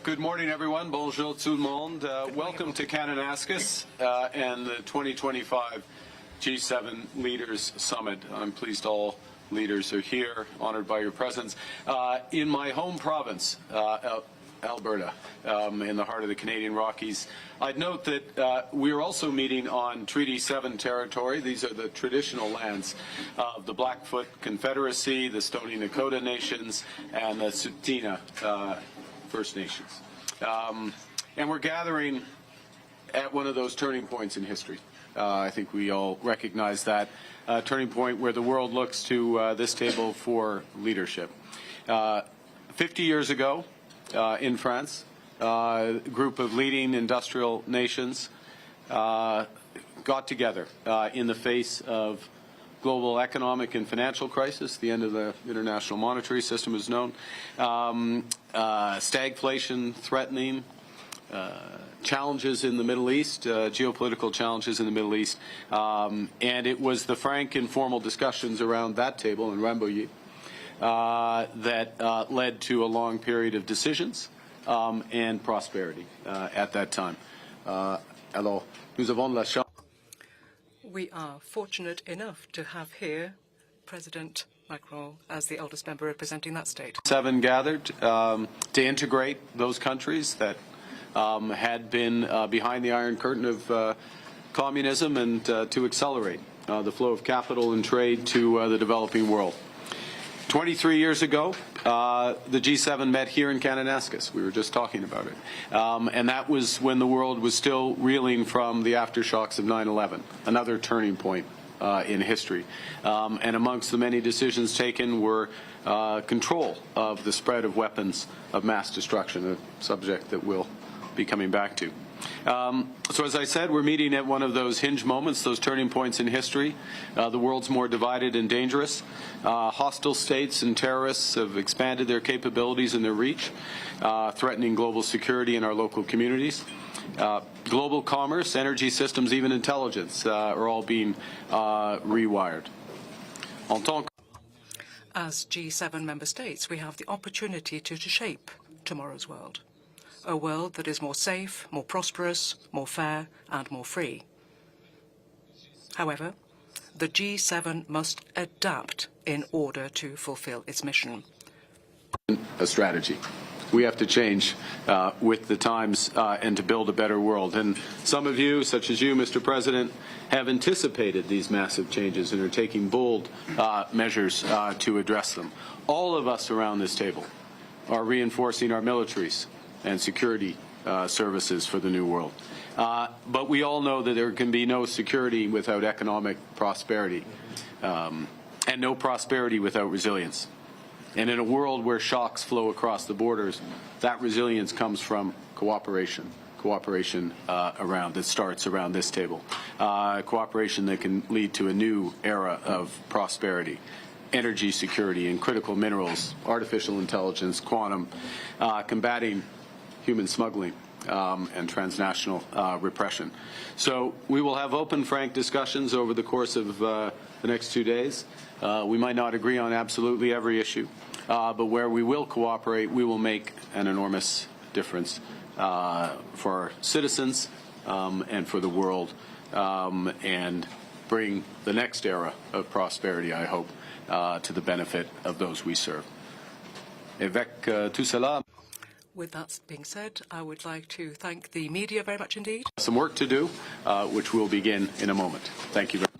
Good morning, everyone. Bonjour tout le monde. Welcome to Kananaskis and the 2025 G7 Leaders Summit. I'm pleased all leaders are here, honored by your presence. In my home province, Alberta, in the heart of the Canadian Rockies, I'd note that we are also meeting on Treaty 7 territory. These are the traditional lands of the Blackfoot Confederacy, the Stoney Nakoda Nations, and the Tsuut'ina First Nations. And we're gathering at one of those turning points in history. I think we all recognize that turning point where the world looks to this table for leadership. 50 years ago in France, a group of leading industrial nations got together in the face of global economic and financial crisis. The end of the international monetary system is known. Stagflation threatening, challenges in the Middle East, geopolitical challenges in the Middle East. And it was the frank, informal discussions around that table in Rambouillet that led to a long period of decisions and prosperity at that time. Alors, nous avons la chance. We are fortunate enough to have here President Macron as the oldest member representing that state. 7 gathered to integrate those countries that had been behind the Iron Curtain of communism and to accelerate the flow of capital and trade to the developing world. 23 years ago, the G7 met here in Kananaskis. We were just talking about it. And that was when the world was still reeling from the aftershocks of 9/11, another turning point in history. And amongst the many decisions taken were control of the spread of weapons of mass destruction, a subject that we'll be coming back to. So as I said, we're meeting at one of those hinge moments, those turning points in history. The world's more divided and dangerous. Hostile states and terrorists have expanded their capabilities and their reach, threatening global security in our local communities. Global commerce, energy systems, even intelligence are all being rewired. As G7 member states, we have the opportunity to shape tomorrow's world. A world that is more safe, more prosperous, more fair, and more free. However, the G7 must adapt in order to fulfill its mission. A strategy. We have to change with the times and to build a better world. And some of you, such as you, Mr. President, have anticipated these massive changes and are taking bold measures to address them. All of us around this table are reinforcing our militaries and security services for the new world. But we all know that there can be no security without economic prosperity, and no prosperity without resilience. And in a world where shocks flow across the borders, that resilience comes from cooperation that starts around this table. Cooperation that can lead to a new era of prosperity. Energy security and critical minerals, artificial intelligence, quantum, combating human smuggling and transnational repression. So we will have open, frank discussions over the course of the next 2 days. We might not agree on absolutely every issue, but where we will cooperate, we will make an enormous difference for our citizens and for the world, and bring the next era of prosperity, I hope, to the benefit of those we serve. Avec tout cela. With that being said, I would like to thank the media very much indeed. Some work to do, which will begin in a moment. Thank you very much.